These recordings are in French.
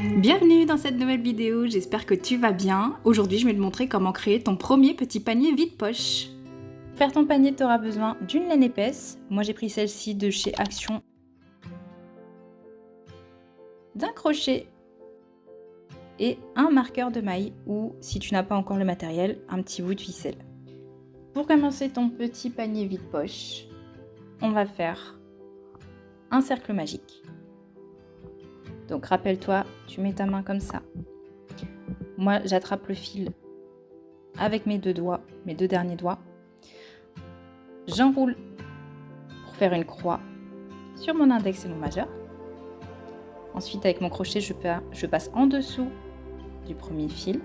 Bienvenue dans cette nouvelle vidéo, j'espère que tu vas bien. Aujourd'hui, je vais te montrer comment créer ton premier petit panier vide-poche. Pour faire ton panier, tu auras besoin d'une laine épaisse. Moi, j'ai pris celle-ci de chez Action. D'un crochet et un marqueur de maille ou, si tu n'as pas encore le matériel, un petit bout de ficelle. Pour commencer ton petit panier vide-poche, on va faire un cercle magique. Donc rappelle-toi, tu mets ta main comme ça. Moi, j'attrape le fil avec mes deux doigts, mes deux derniers doigts. J'enroule pour faire une croix sur mon index et mon majeur. Ensuite, avec mon crochet, je passe en dessous du premier fil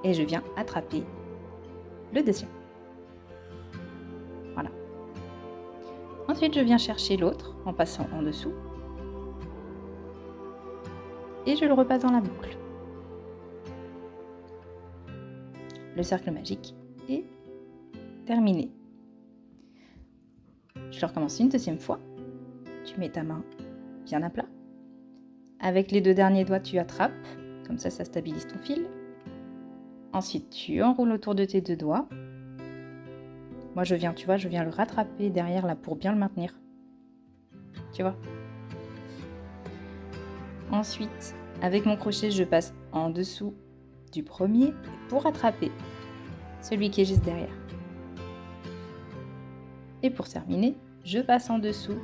et je viens attraper le deuxième. Voilà. Ensuite, je viens chercher l'autre en passant en dessous et je le repasse dans la boucle. Le cercle magique est terminé. Je le recommence une deuxième fois. Tu mets ta main bien à plat. Avec les deux derniers doigts, tu attrapes. Comme ça stabilise ton fil. Ensuite, tu enroules autour de tes deux doigts. Moi, je viens le rattraper derrière là pour bien le maintenir. Tu vois? Ensuite, avec mon crochet, je passe en dessous du premier pour attraper celui qui est juste derrière. Et pour terminer, je passe en dessous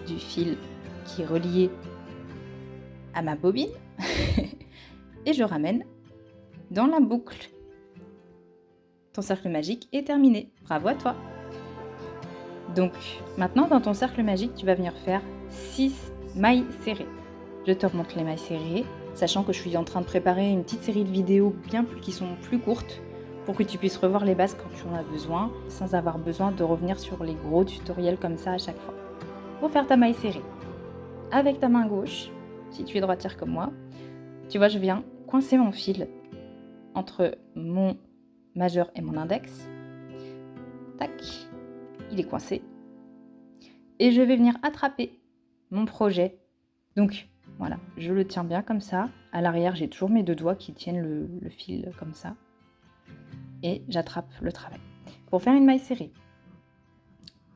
du fil qui est relié à ma bobine et je ramène dans la boucle. Ton cercle magique est terminé. Bravo à toi! Donc maintenant, dans ton cercle magique, tu vas venir faire 6 mailles serrées. Je te remonte les mailles serrées, sachant que je suis en train de préparer une petite série de vidéos qui sont plus courtes pour que tu puisses revoir les bases quand tu en as besoin, sans avoir besoin de revenir sur les gros tutoriels comme ça à chaque fois. Pour faire ta maille serrée, avec ta main gauche, si tu es droitière comme moi, tu vois, je viens coincer mon fil entre mon majeur et mon index. Tac, il est coincé. Et je vais venir attraper mon projet. Donc, voilà, je le tiens bien comme ça. À l'arrière, j'ai toujours mes deux doigts qui tiennent le fil comme ça. Et j'attrape le travail. Pour faire une maille serrée,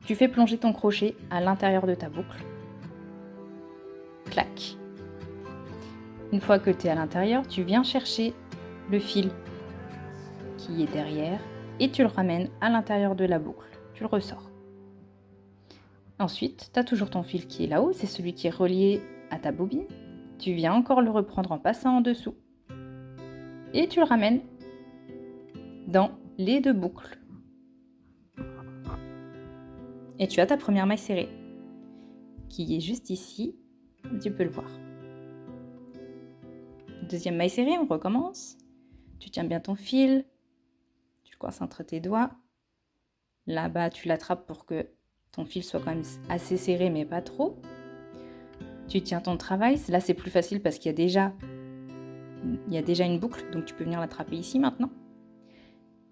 tu fais plonger ton crochet à l'intérieur de ta boucle. Clac. Une fois que tu es à l'intérieur, tu viens chercher le fil qui est derrière et tu le ramènes à l'intérieur de la boucle. Tu le ressors. Ensuite, tu as toujours ton fil qui est là-haut, c'est celui qui est relié à ta bobine. Tu viens encore le reprendre en passant en dessous et tu le ramènes dans les deux boucles. Et tu as ta première maille serrée qui est juste ici, tu peux le voir. Deuxième maille serrée, on recommence. Tu tiens bien ton fil, tu le coinces entre tes doigts. Là-bas, tu l'attrapes pour que ton fil soit quand même assez serré, mais pas trop. Tu tiens ton travail. Là, c'est plus facile parce qu'il y a déjà une boucle, donc tu peux venir l'attraper ici maintenant.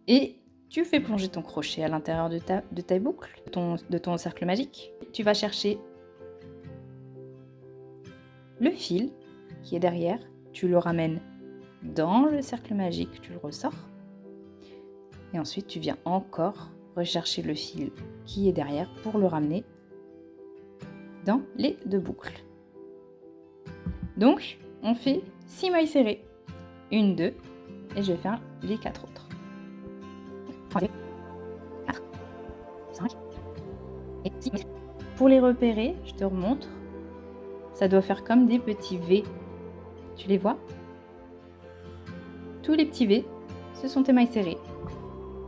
Et tu fais plonger ton crochet à l'intérieur de ta boucle, de ton cercle magique. Tu vas chercher le fil qui est derrière, tu le ramènes dans le cercle magique, tu le ressors. Et ensuite, tu viens encore rechercher le fil qui est derrière pour le ramener dans les deux boucles. Donc, on fait 6 mailles serrées. 1, 2, et je vais faire les 4 autres. 3, 4, 5 et 6. Pour les repérer, je te remontre. Ça doit faire comme des petits V. Tu les vois? Tous les petits V, ce sont tes mailles serrées.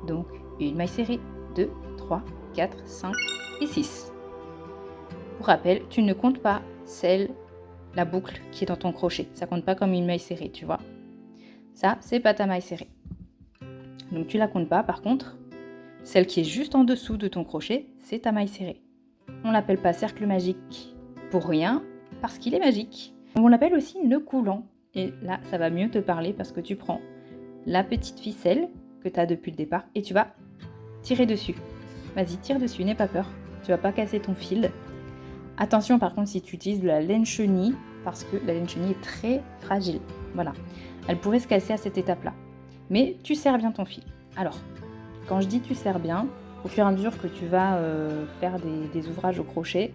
Donc, une maille serrée, 2, 3, 4, 5 et 6. Pour rappel, tu ne comptes pas la boucle qui est dans ton crochet. Ça compte pas comme une maille serrée, tu vois. Ça, c'est pas ta maille serrée. Donc, tu la comptes pas. Par contre, celle qui est juste en dessous de ton crochet, c'est ta maille serrée. On l'appelle pas cercle magique pour rien, parce qu'il est magique. On l'appelle aussi nœud coulant. Et là, ça va mieux te parler parce que tu prends la petite ficelle que tu as depuis le départ et tu vas tirer dessus. Vas-y, tire dessus, n'aie pas peur. Tu vas pas casser ton fil. Attention par contre si tu utilises de la laine chenille, parce que la laine chenille est très fragile. Voilà, elle pourrait se casser à cette étape-là. Mais tu serres bien ton fil. Alors, quand je dis tu serres bien, au fur et à mesure que tu vas faire des ouvrages au crochet,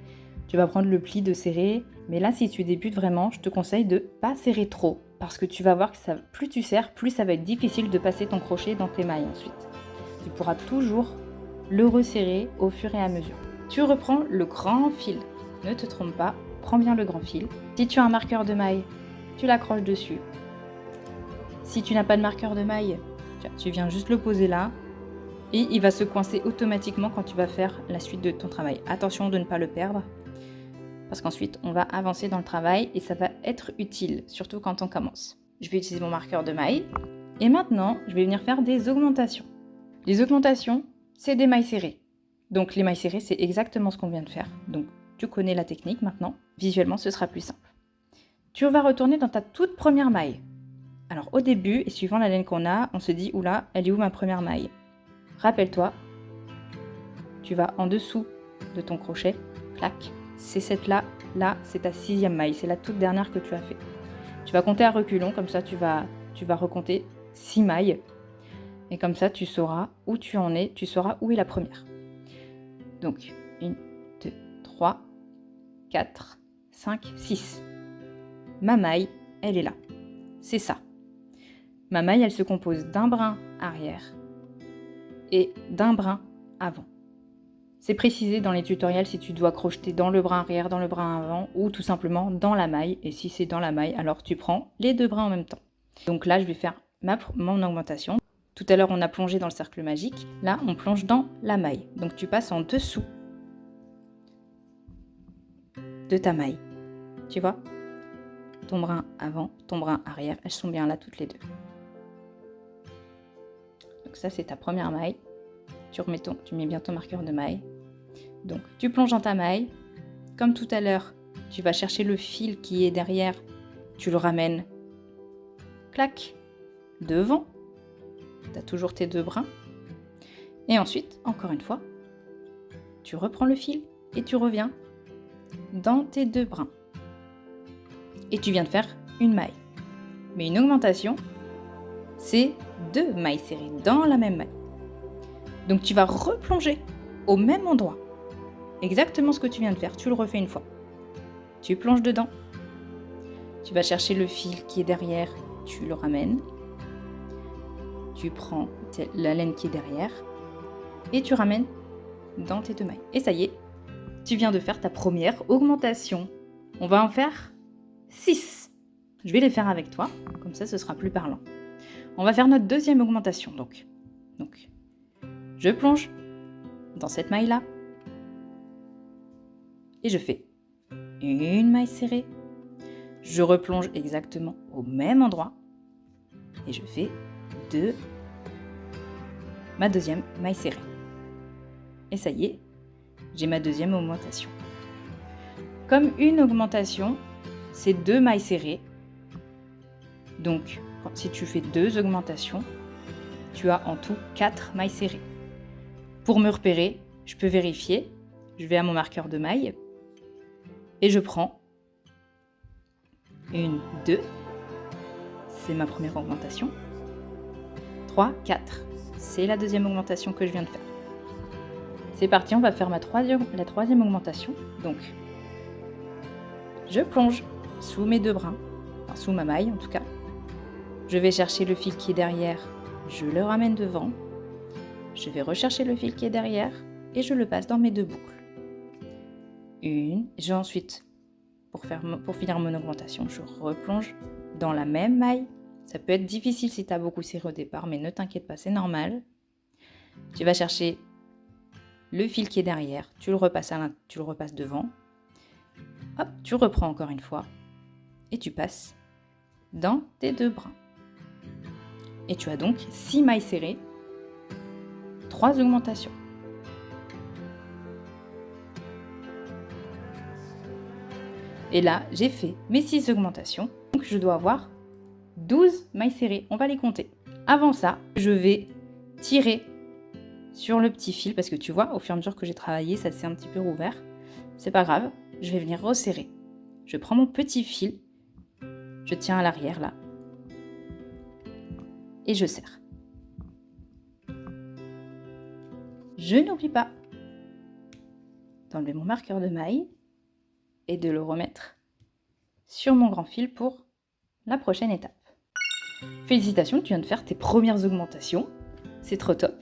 tu vas prendre le pli de serrer. Mais là, si tu débutes vraiment, je te conseille de ne pas serrer trop. Parce que tu vas voir que plus tu serres, plus ça va être difficile de passer ton crochet dans tes mailles ensuite. Tu pourras toujours le resserrer au fur et à mesure. Tu reprends le grand fil. Ne te trompe pas, prends bien le grand fil. Si tu as un marqueur de maille, tu l'accroches dessus. Si tu n'as pas de marqueur de maille, tu viens juste le poser là. Et il va se coincer automatiquement quand tu vas faire la suite de ton travail. Attention de ne pas le perdre. Parce qu'ensuite, on va avancer dans le travail et ça va être utile, surtout quand on commence. Je vais utiliser mon marqueur de maille. Et maintenant, je vais venir faire des augmentations. Les augmentations, c'est des mailles serrées. Donc les mailles serrées, c'est exactement ce qu'on vient de faire. Donc tu connais la technique maintenant. Visuellement, ce sera plus simple. Tu vas retourner dans ta toute première maille. Alors au début, et suivant la laine qu'on a, on se dit, oula, elle est où ma première maille ? Rappelle-toi, tu vas en dessous de ton crochet, clac. C'est cette là, c'est ta 6e maille, c'est la toute dernière que tu as fait. Tu vas compter à reculons, comme ça tu vas recompter 6 mailles. Et comme ça tu sauras où tu en es, tu sauras où est la première. Donc 1, 2, 3, 4, 5, 6. Ma maille, elle est là. C'est ça. Ma maille, elle se compose d'un brin arrière et d'un brin avant. C'est précisé dans les tutoriels si tu dois crocheter dans le brin arrière, dans le brin avant ou tout simplement dans la maille. Et si c'est dans la maille, alors tu prends les 2 brins en même temps. Donc là, je vais faire mon augmentation. Tout à l'heure, on a plongé dans le cercle magique. Là, on plonge dans la maille. Donc tu passes en dessous de ta maille. Tu vois ? Ton brin avant, ton brin arrière, elles sont bien là toutes les deux. Donc ça, c'est ta première maille. Tu mets bien ton marqueur de maille. Donc, tu plonges dans ta maille. Comme tout à l'heure, tu vas chercher le fil qui est derrière. Tu le ramènes. Clac. Devant. Tu as toujours tes 2 brins. Et ensuite, encore une fois, tu reprends le fil et tu reviens dans tes 2 brins. Et tu viens de faire une maille. Mais une augmentation, c'est 2 mailles serrées dans la même maille. Donc tu vas replonger au même endroit. Exactement ce que tu viens de faire, tu le refais une fois. Tu plonges dedans. Tu vas chercher le fil qui est derrière, tu le ramènes. Tu prends la laine qui est derrière et tu ramènes dans tes 2 mailles. Et ça y est, tu viens de faire ta première augmentation. On va en faire 6. Je vais les faire avec toi, comme ça ce sera plus parlant. On va faire notre 2e augmentation donc. Je plonge dans cette maille-là et je fais une maille serrée. Je replonge exactement au même endroit et je fais ma 2e maille serrée. Et ça y est, j'ai ma 2e augmentation. Comme une augmentation, c'est 2 mailles serrées. Donc, si tu fais 2 augmentations, tu as en tout 4 mailles serrées. Pour me repérer, je peux vérifier. Je vais à mon marqueur de maille et je prends 1, 2, c'est ma première augmentation. 3, 4, c'est la 2e augmentation que je viens de faire. C'est parti, on va faire la 3e augmentation. Donc, je plonge sous mes 2 brins, enfin sous ma maille en tout cas. Je vais chercher le fil qui est derrière, je le ramène devant. Je vais rechercher le fil qui est derrière et je le passe dans mes 2 boucles. J'ai ensuite, pour finir mon augmentation, je replonge dans la même maille. Ça peut être difficile si tu as beaucoup serré au départ, mais ne t'inquiète pas, c'est normal. Tu vas chercher le fil qui est derrière, tu le repasses devant. Hop, tu reprends encore une fois et tu passes dans tes 2 brins. Et tu as donc 6 mailles serrées, 3 augmentations. Et là, j'ai fait mes 6 augmentations. Donc, je dois avoir 12 mailles serrées. On va les compter. Avant ça, je vais tirer sur le petit fil parce que tu vois, au fur et à mesure que j'ai travaillé, ça s'est un petit peu rouvert. C'est pas grave. je vais venir resserrer. Je prends mon petit fil, je tiens à l'arrière là, et je serre. Je n'oublie pas d'enlever mon marqueur de maille et de le remettre sur mon grand fil pour la prochaine étape. Félicitations, tu viens de faire tes premières augmentations, c'est trop top.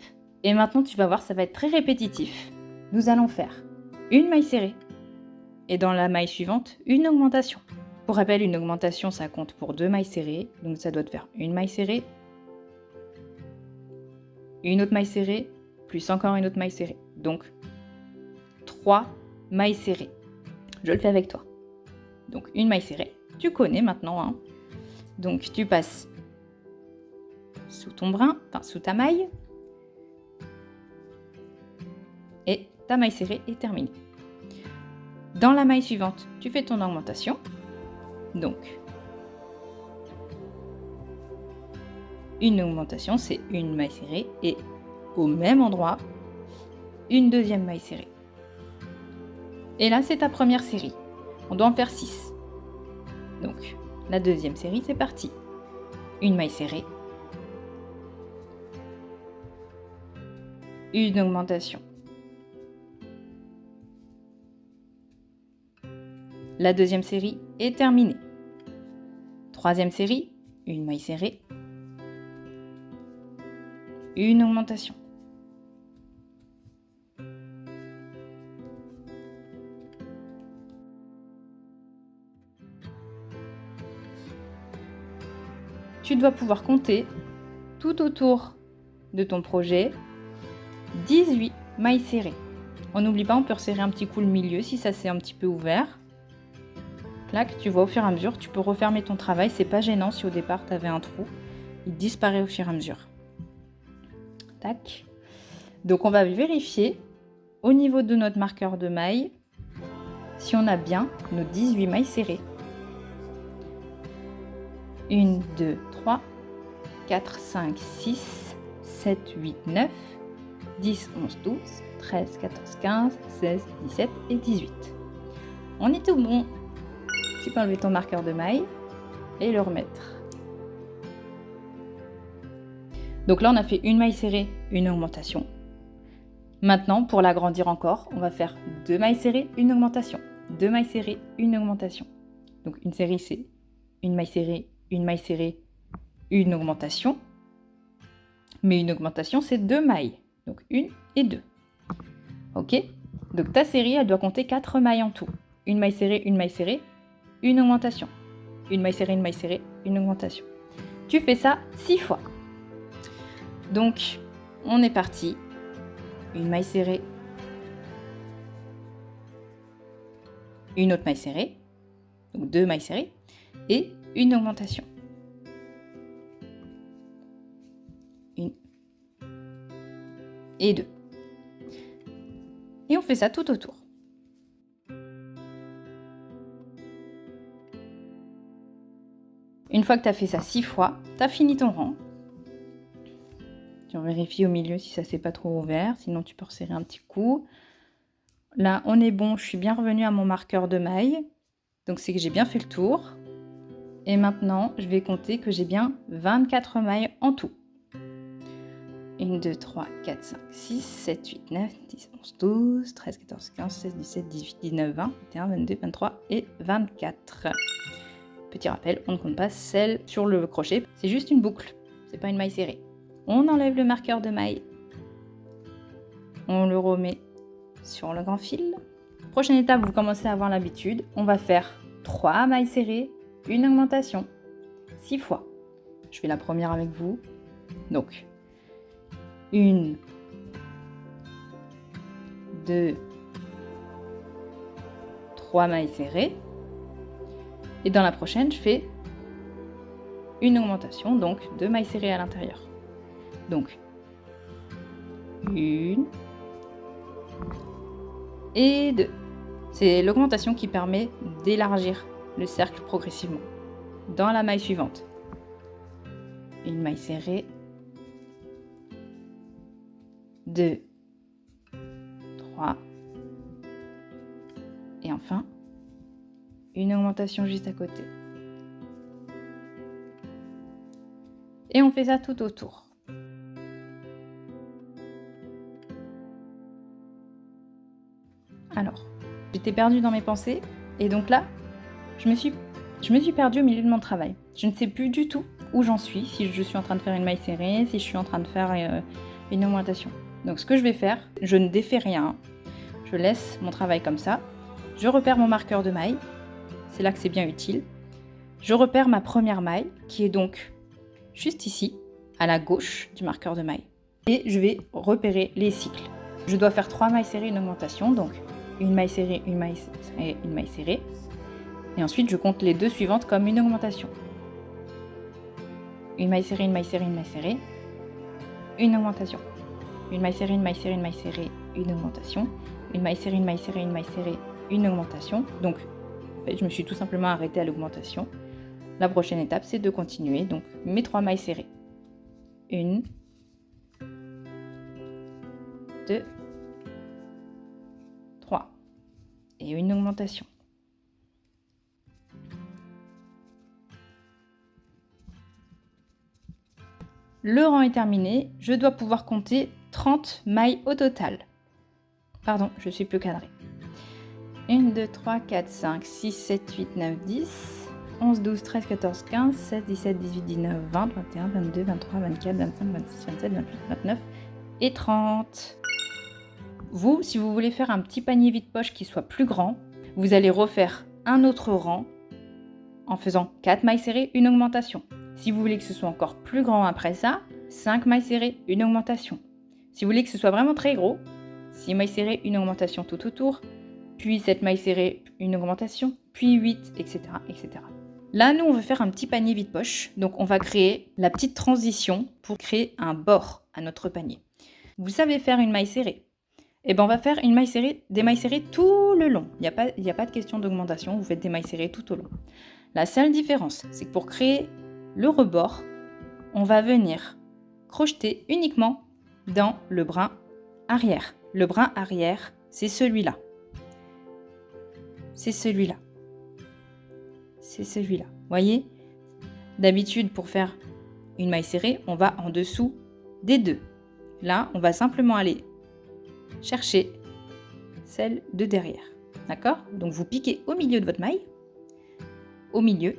Et maintenant tu vas voir, ça va être très répétitif. Nous allons faire une maille serrée et dans la maille suivante, une augmentation. Pour rappel, une augmentation ça compte pour 2 mailles serrées, donc ça doit te faire une maille serrée, une autre maille serrée, plus encore une autre maille serrée. Donc 3 mailles serrées. Je le fais avec toi. Donc une maille serrée, tu connais maintenant, hein. Donc tu passes sous ton brin, enfin sous ta maille, et ta maille serrée est terminée. Dans la maille suivante, tu fais ton augmentation. Donc une augmentation, c'est une maille serrée et au même endroit, une deuxième maille serrée. Et là, c'est ta première série. On doit en faire 6. Donc, la deuxième série, c'est parti. Une maille serrée. Une augmentation. La deuxième série est terminée. Troisième série, une maille serrée. Une augmentation. Tu dois pouvoir compter tout autour de ton projet 18 mailles serrées. On n'oublie pas, on peut resserrer un petit coup le milieu si ça s'est un petit peu ouvert. Clac, tu vois au fur et à mesure, tu peux refermer ton travail, c'est pas gênant si au départ tu avais un trou, il disparaît au fur et à mesure. Tac. Donc on va vérifier au niveau de notre marqueur de maille si on a bien nos 18 mailles serrées. 1, 2, 3, 4, 5, 6, 7, 8, 9, 10, 11, 12, 13, 14, 15, 16, 17 et 18. On est tout bon. Tu peux enlever ton marqueur de maille et le remettre. Donc là, on a fait une maille serrée, une augmentation. Maintenant, pour l'agrandir encore, on va faire 2 mailles serrées, une augmentation. 2 mailles serrées, une augmentation. Donc une série, c'est une maille serrée, une maille serrée, une augmentation. Mais une augmentation, c'est 2 mailles. Donc 1 et 2. Ok? Donc ta série, elle doit compter 4 mailles en tout. Une maille serrée, une augmentation. Une maille serrée, une augmentation. Tu fais ça 6 fois. Donc, on est parti. Une maille serrée. Une autre maille serrée. Donc 2 mailles serrées. Et une augmentation. Une et 2. Et on fait ça tout autour. Une fois que tu as fait ça 6 fois, tu as fini ton rang. Tu vérifies au milieu si ça s'est pas trop ouvert, sinon tu peux resserrer un petit coup. Là, on est bon, je suis bien revenue à mon marqueur de maille. Donc c'est que j'ai bien fait le tour. Et maintenant, je vais compter que j'ai bien 24 mailles en tout. 1, 2, 3, 4, 5, 6, 7, 8, 9, 10, 11, 12, 13, 14, 15, 16, 17, 18, 19, 20, 21, 22, 23 et 24. Petit rappel, on ne compte pas celle sur le crochet, c'est juste une boucle, c'est pas une maille serrée. On enlève le marqueur de maille, on le remet sur le grand fil. Prochaine étape, vous commencez à avoir l'habitude, on va faire 3 mailles serrées, une augmentation, 6 fois. Je fais la première avec vous. Donc, 1, 2, 3 mailles serrées. Et dans la prochaine, je fais une augmentation, donc 2 mailles serrées à l'intérieur. Donc, 1 et 2. C'est l'augmentation qui permet d'élargir le cercle progressivement. Dans la maille suivante, une maille serrée, 2, 3, et enfin une augmentation juste à côté. Et on fait ça tout autour. Alors, j'étais perdue dans mes pensées et donc là, je me suis perdue au milieu de mon travail. Je ne sais plus du tout où j'en suis, si je suis en train de faire une maille serrée, si je suis en train de faire une augmentation. Donc ce que je vais faire, je ne défais rien, je laisse mon travail comme ça, je repère mon marqueur de maille, c'est là que c'est bien utile. Je repère ma première maille, qui est donc juste ici, à la gauche du marqueur de maille. Et je vais repérer les cycles. Je dois faire 3 mailles serrées, une augmentation, donc une maille serrée, une maille serrée, une maille serrée. Et ensuite, je compte les 2 suivantes comme une augmentation. Une maille serrée, une maille serrée, une maille serrée, une augmentation. Une maille serrée, une maille serrée, une maille serrée, une augmentation. Une maille serrée, une maille serrée, une maille serrée, une augmentation. Donc, en fait, je me suis tout simplement arrêtée à l'augmentation. La prochaine étape, c'est de continuer. Donc, mes 3 mailles serrées. 1, 2, 3. Et une augmentation. Le rang est terminé. Je dois pouvoir compter 30 mailles au total. Pardon, je suis plus cadrée. 1, 2, 3, 4, 5, 6, 7, 8, 9, 10, 11, 12, 13, 14, 15, 16, 17, 18, 19, 20, 21, 22, 23, 24, 25, 26, 27, 28, 29 et 30. Vous, si vous voulez faire un petit panier vide-poche qui soit plus grand, vous allez refaire un autre rang en faisant 4 mailles serrées, une augmentation. Si vous voulez que ce soit encore plus grand après ça, 5 mailles serrées, une augmentation. Si vous voulez que ce soit vraiment très gros, 6 mailles serrées, une augmentation tout autour, puis 7 mailles serrées, une augmentation, puis 8, etc., etc. Là, nous, on veut faire un petit panier vide-poche, donc on va créer la petite transition pour créer un bord à notre panier. Vous savez faire une maille serrée? Eh bien, on va faire une maille serrée, des mailles serrées tout le long. Il n'y a pas de question d'augmentation, vous faites des mailles serrées tout au long. La seule différence, c'est que pour créer le rebord, on va venir crocheter uniquement dans le brin arrière. Le brin arrière, c'est celui-là. C'est celui-là. C'est celui-là. Voyez? D'habitude, pour faire une maille serrée, on va en dessous des 2. Là, on va simplement aller chercher celle de derrière. D'accord? Donc, vous piquez au milieu de votre maille, au milieu,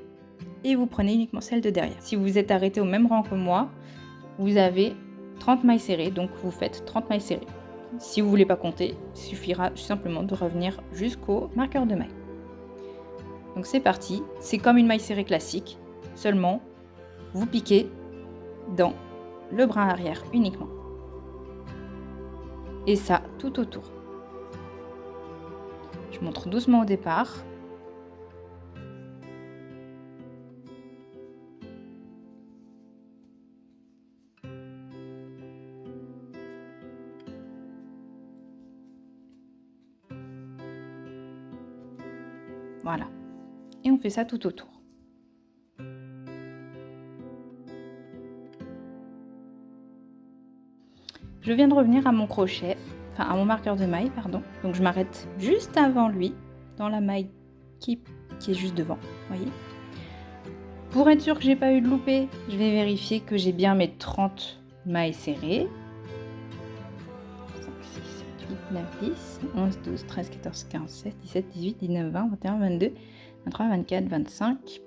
et vous prenez uniquement celle de derrière. Si vous êtes arrêté au même rang que moi, vous avez 30 mailles serrées, donc vous faites 30 mailles serrées. Si vous ne voulez pas compter, il suffira simplement de revenir jusqu'au marqueur de maille. Donc c'est parti, c'est comme une maille serrée classique, seulement vous piquez dans le brin arrière uniquement. Et ça tout autour. Je montre doucement au départ. Voilà. Et on fait ça tout autour. Je viens de revenir à mon crochet, enfin à mon marqueur de maille, pardon. Donc je m'arrête juste avant lui, dans la maille qui est juste devant, voyez. Pour être sûr que j'ai pas eu de loupé, je vais vérifier que j'ai bien mes 30 mailles serrées. 5, 6, 7, 8, 9, 10, 11, 12, 13, 14, 15, 16, 17, 18, 19, 20, 21, 22, 23, 24, 25,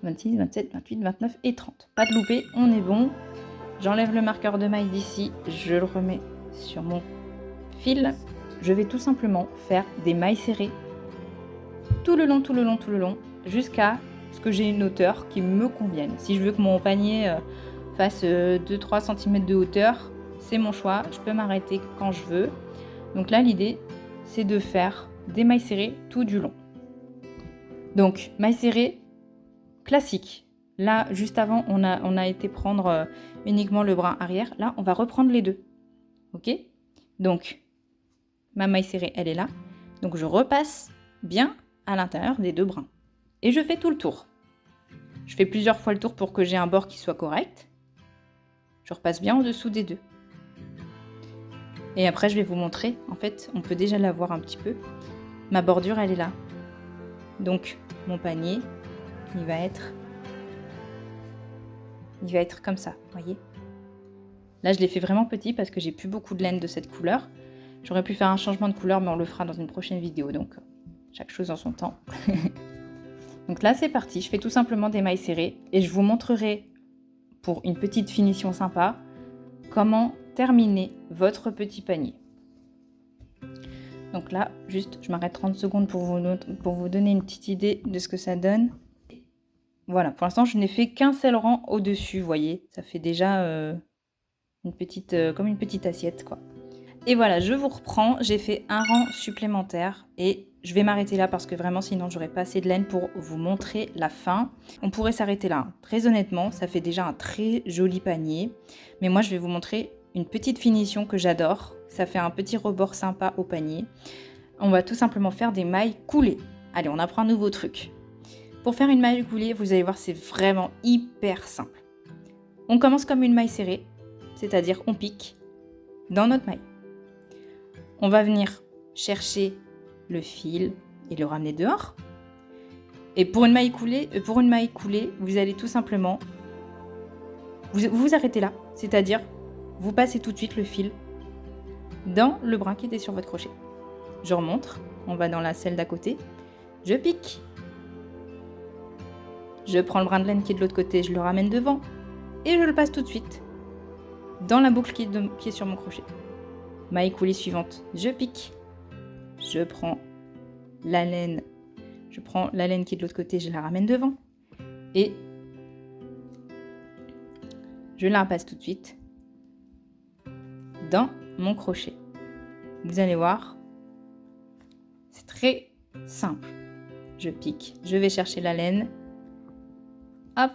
26, 27, 28, 29 et 30. Pas de loupé, on est bon. J'enlève le marqueur de maille d'ici, je le remets sur mon fil. Je vais tout simplement faire des mailles serrées tout le long, jusqu'à ce que j'ai une hauteur qui me convienne. Si je veux que mon panier fasse 2-3 cm de hauteur, c'est mon choix, je peux m'arrêter quand je veux. Donc là, l'idée, c'est de faire des mailles serrées tout du long. Donc, mailles serrées classiques. Là, juste avant, on a été prendre uniquement le brin arrière. Là, on va reprendre les deux. Ok? Donc, ma maille serrée, elle est là. Donc, je repasse bien à l'intérieur des deux brins. Et je fais tout le tour. Je fais plusieurs fois le tour pour que j'ai un bord qui soit correct. Je repasse bien en dessous des deux. Et après, je vais vous montrer. En fait, on peut déjà la voir un petit peu. Ma bordure, elle est là. Donc mon panier, il va être comme ça, voyez. Là, je l'ai fait vraiment petit parce que j'ai plus beaucoup de laine de cette couleur. J'aurais pu faire un changement de couleur, mais on le fera dans une prochaine vidéo, donc chaque chose en son temps. Donc là, c'est parti, je fais tout simplement des mailles serrées et je vous montrerai, pour une petite finition sympa, comment terminer votre petit panier. Donc là, juste, je m'arrête 30 secondes pour vous donner une petite idée de ce que ça donne. Voilà, pour l'instant, je n'ai fait qu'un seul rang au-dessus, vous voyez. Ça fait déjà comme une petite assiette, quoi. Et voilà, je vous reprends. J'ai fait un rang supplémentaire et je vais m'arrêter là parce que vraiment, sinon, j'aurais pas assez de laine pour vous montrer la fin. On pourrait s'arrêter là. Très honnêtement, ça fait déjà un très joli panier. Mais moi, je vais vous montrer une petite finition que j'adore. Ça fait un petit rebord sympa au panier. On va tout simplement faire des mailles coulées. Allez, on apprend un nouveau truc. Pour faire une maille coulée, vous allez voir, c'est vraiment hyper simple. On commence comme une maille serrée, c'est-à-dire on pique dans notre maille. On va venir chercher le fil et le ramener dehors. Et pour une maille coulée, vous allez tout simplement vous arrêtez là, c'est-à-dire vous passez tout de suite le fil dans le brin qui était sur votre crochet. Je remonte, on va dans la selle d'à côté, je pique. Je prends le brin de laine qui est de l'autre côté, je le ramène devant et je le passe tout de suite dans la boucle qui est sur mon crochet. Maille coulée suivante, je pique. Je prends la laine qui est de l'autre côté, je la ramène devant et je la passe tout de suite dans mon crochet. Vous allez voir, c'est très simple. Je pique, je vais chercher la laine. Hop.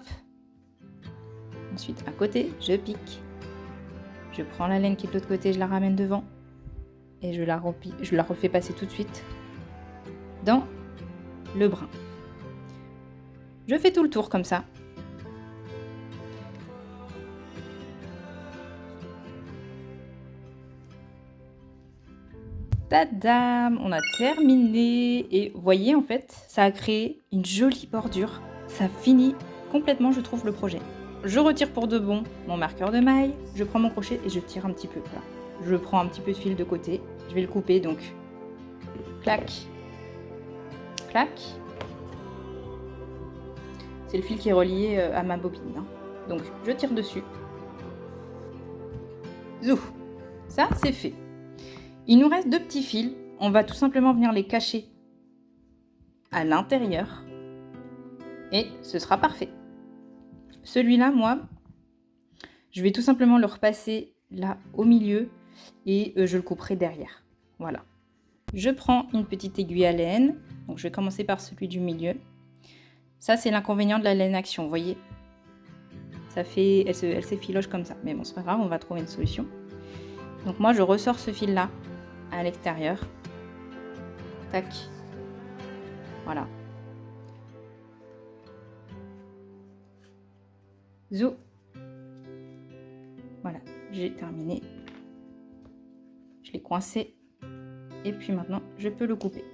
Ensuite, à côté, je pique. Je prends la laine qui est de l'autre côté, je la ramène devant. Et je la refais passer tout de suite dans le brin. Je fais tout le tour comme ça. Tadam! On a terminé. Et vous voyez, en fait, ça a créé une jolie bordure. Ça finit complètement, je trouve, le projet. Je retire pour de bon mon marqueur de maille, je prends mon crochet et je tire un petit peu. Là. Je prends un petit peu de fil de côté, je vais le couper donc. Clac, clac. C'est le fil qui est relié à ma bobine. Hein. Donc je tire dessus. Zou. Ça c'est fait. Il nous reste 2 petits fils. On va tout simplement venir les cacher à l'intérieur. Et ce sera parfait. Celui-là, moi, je vais tout simplement le repasser là au milieu et je le couperai derrière. Voilà. Je prends une petite aiguille à laine. Donc je vais commencer par celui du milieu. Ça, c'est l'inconvénient de la laine action, vous voyez. Ça fait, elle s'effiloche comme ça. Mais bon, c'est pas grave, on va trouver une solution. Donc moi, je ressors ce fil-là à l'extérieur. Tac. Voilà. Zou. Voilà, j'ai terminé. Je l'ai coincé. Et puis maintenant, je peux le couper.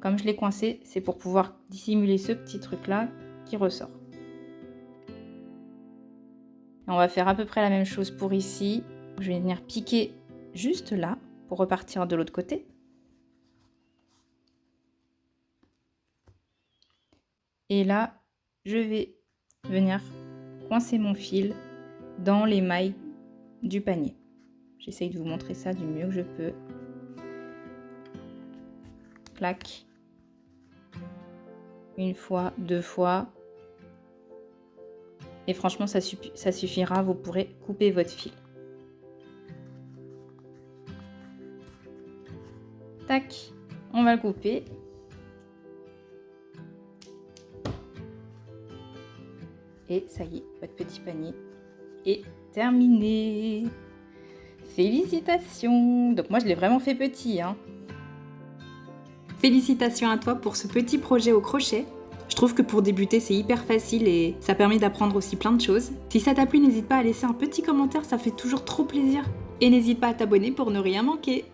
Comme je l'ai coincé, c'est pour pouvoir dissimuler ce petit truc-là qui ressort. Et on va faire à peu près la même chose pour ici. Je vais venir piquer juste là pour repartir de l'autre côté. Et là, je vais venir coincer mon fil dans les mailles du panier. J'essaye de vous montrer ça du mieux que je peux. Clac. Une fois, 2 fois. Et franchement, ça suffira, vous pourrez couper votre fil. Tac, on va le couper. Et ça y est, votre petit panier est terminé. Félicitations! Donc moi, je l'ai vraiment fait petit, hein. Félicitations à toi pour ce petit projet au crochet. Je trouve que pour débuter, c'est hyper facile et ça permet d'apprendre aussi plein de choses. Si ça t'a plu, n'hésite pas à laisser un petit commentaire, ça fait toujours trop plaisir. Et n'hésite pas à t'abonner pour ne rien manquer.